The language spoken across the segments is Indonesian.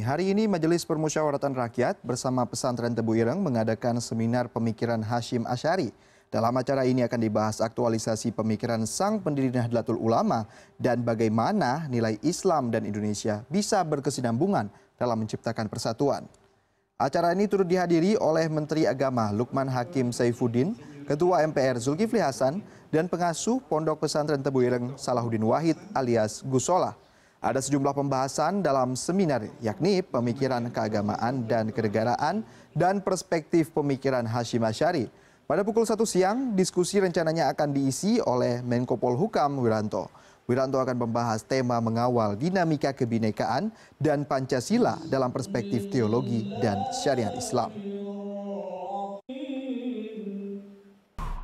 Hari ini Majelis Permusyawaratan Rakyat bersama Pesantren Tebu Ireng mengadakan seminar pemikiran Hasyim Asy'ari. Dalam acara ini akan dibahas aktualisasi pemikiran sang pendiri Nahdlatul Ulama dan bagaimana nilai Islam dan Indonesia bisa berkesinambungan dalam menciptakan persatuan. Acara ini turut dihadiri oleh Menteri Agama Lukman Hakim Saifuddin, Ketua MPR Zulkifli Hasan, dan pengasuh Pondok Pesantren Tebu Ireng Salahuddin Wahid alias Gusola. Ada sejumlah pembahasan dalam seminar yakni pemikiran keagamaan dan kenegaraan dan perspektif pemikiran Hasyim Asy'ari. Pada pukul 1 siang, diskusi rencananya akan diisi oleh Menko Polhukam Wiranto. Wiranto akan membahas tema mengawal dinamika kebinekaan dan Pancasila dalam perspektif teologi dan syariat Islam.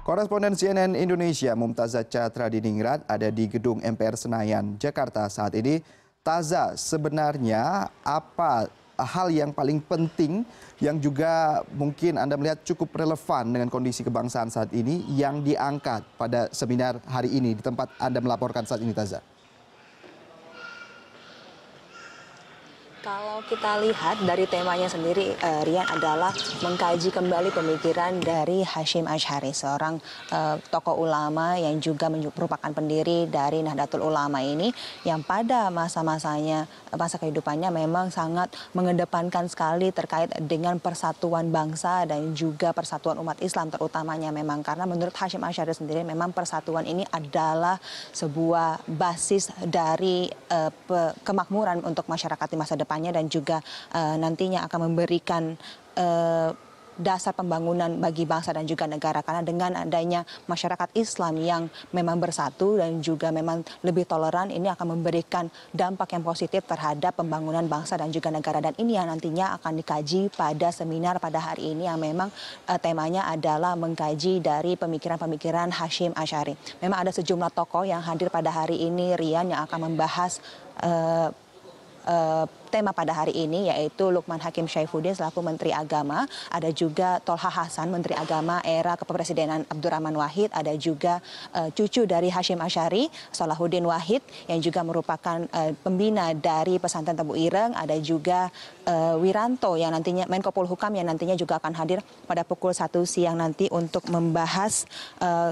Koresponden CNN Indonesia Mumtazah Catra Diningrat ada di gedung MPR Senayan, Jakarta saat ini. Taza, sebenarnya apa hal yang paling penting yang juga mungkin Anda melihat cukup relevan dengan kondisi kebangsaan saat ini yang diangkat pada seminar hari ini di tempat Anda melaporkan saat ini, Taza? Kalau kita lihat dari temanya sendiri, Rian, adalah mengkaji kembali pemikiran dari Hasyim Asy'ari, seorang tokoh ulama yang juga merupakan pendiri dari Nahdlatul Ulama ini, yang pada masa kehidupannya memang sangat mengedepankan sekali terkait dengan persatuan bangsa dan juga persatuan umat Islam terutamanya, memang karena menurut Hasyim Asy'ari sendiri memang persatuan ini adalah sebuah basis dari kemakmuran untuk masyarakat di masa depan dan juga nantinya akan memberikan dasar pembangunan bagi bangsa dan juga negara, karena dengan adanya masyarakat Islam yang memang bersatu dan juga memang lebih toleran, ini akan memberikan dampak yang positif terhadap pembangunan bangsa dan juga negara, dan ini yang nantinya akan dikaji pada seminar pada hari ini yang memang temanya adalah mengkaji dari pemikiran-pemikiran Hasyim Asy'ari. Memang ada sejumlah tokoh yang hadir pada hari ini, Rian, yang akan membahas tema pada hari ini, yaitu Lukman Hakim Saifuddin selaku Menteri Agama, ada juga Tolha Hasan, Menteri Agama era Kepemimpinan Abdurrahman Wahid, ada juga cucu dari Hasyim Asy'ari, Salahuddin Wahid, yang juga merupakan pembina dari Pesantren Tebu Ireng, ada juga Wiranto yang nantinya Menko Polhukam yang nantinya juga akan hadir pada pukul 1 siang nanti untuk membahas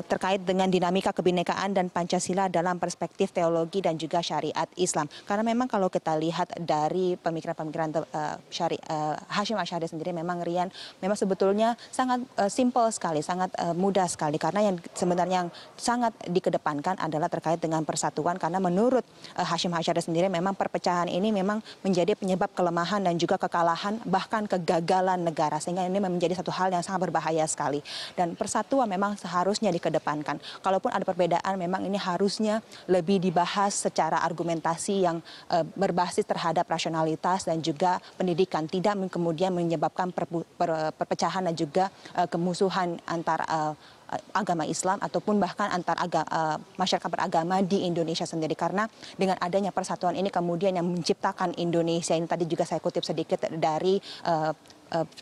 terkait dengan dinamika kebinekaan dan Pancasila dalam perspektif teologi dan juga syariat Islam. Karena memang kalau kita lihat dari pemikiran-pemikiran Hasyim Asy'ari sendiri, memang Rian, memang sebetulnya sangat simpel sekali, sangat mudah sekali, karena yang sebenarnya yang sangat dikedepankan adalah terkait dengan persatuan, karena menurut Hasyim Asy'ari sendiri memang perpecahan ini memang menjadi penyebab kelemahan dan juga kekalahan, bahkan kegagalan negara, sehingga ini menjadi satu hal yang sangat berbahaya sekali, dan persatuan memang seharusnya dikedepankan. Kalaupun ada perbedaan, memang ini harusnya lebih dibahas secara argumentasi yang berbasis terhadap rasionalitas dan juga pendidikan, tidak kemudian menyebabkan perpecahan dan juga kemusuhan antar agama Islam ataupun bahkan antar masyarakat beragama di Indonesia sendiri, karena dengan adanya persatuan ini kemudian yang menciptakan Indonesia ini, tadi juga saya kutip sedikit dari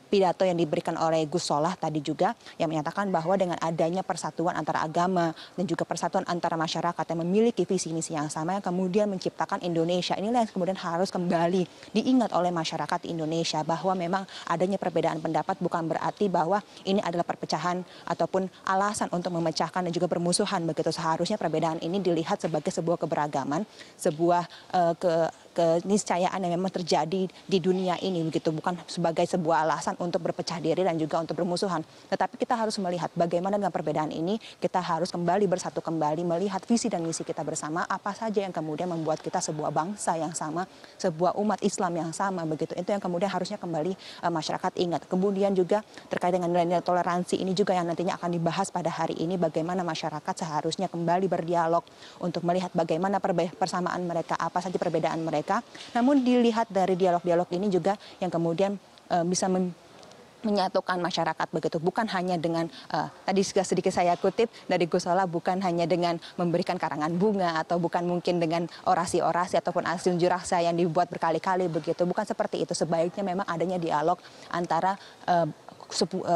pidato yang diberikan oleh Gus Solah tadi juga, yang menyatakan bahwa dengan adanya persatuan antara agama dan juga persatuan antara masyarakat yang memiliki visi misi yang sama, yang kemudian menciptakan Indonesia, inilah yang kemudian harus kembali diingat oleh masyarakat Indonesia, bahwa memang adanya perbedaan pendapat bukan berarti bahwa ini adalah perpecahan ataupun alasan untuk memecahkan dan juga bermusuhan begitu. Seharusnya perbedaan ini dilihat sebagai sebuah keberagaman, sebuah keniscayaan yang memang terjadi di dunia ini begitu, bukan sebagai sebuah alasan untuk berpecah diri dan juga untuk bermusuhan. Tetapi kita harus melihat bagaimana dengan perbedaan ini kita harus kembali bersatu kembali, melihat visi dan misi kita bersama, apa saja yang kemudian membuat kita sebuah bangsa yang sama, sebuah umat Islam yang sama begitu. Itu yang kemudian harusnya kembali masyarakat ingat. Kemudian juga terkait dengan nilai-nilai toleransi ini juga yang nantinya akan dibahas pada hari ini, bagaimana masyarakat seharusnya kembali berdialog untuk melihat bagaimana persamaan mereka, apa saja perbedaan mereka. Namun dilihat dari dialog-dialog ini juga yang kemudian bisa menyatukan masyarakat begitu, bukan hanya dengan tadi juga sedikit saya kutip dari Gus Solah, bukan hanya dengan memberikan karangan bunga atau bukan mungkin dengan orasi-orasi ataupun aksi unjuk rasa yang dibuat berkali-kali begitu, bukan seperti itu. Sebaiknya memang adanya dialog antara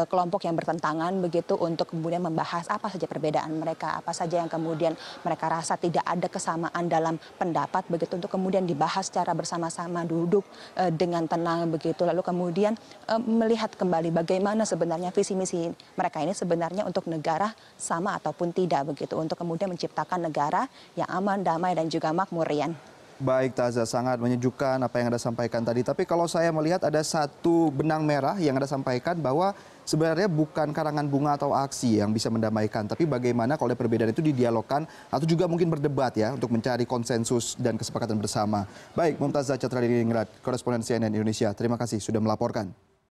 kelompok yang bertentangan begitu untuk kemudian membahas apa saja perbedaan mereka, apa saja yang kemudian mereka rasa tidak ada kesamaan dalam pendapat begitu untuk kemudian dibahas secara bersama-sama, duduk dengan tenang begitu, lalu kemudian melihat kembali bagaimana sebenarnya visi misi mereka ini sebenarnya untuk negara sama ataupun tidak begitu, untuk kemudian menciptakan negara yang aman, damai dan juga makmur, Rian. Baik Taza, sangat menyejukkan apa yang Anda sampaikan tadi. Tapi kalau saya melihat ada satu benang merah yang Anda sampaikan bahwa sebenarnya bukan karangan bunga atau aksi yang bisa mendamaikan, tapi bagaimana kalau perbedaan itu didialogkan atau juga mungkin berdebat ya untuk mencari konsensus dan kesepakatan bersama. Baik, Mumtazah Catra Diningrat, koresponden CNN Indonesia. Terima kasih sudah melaporkan.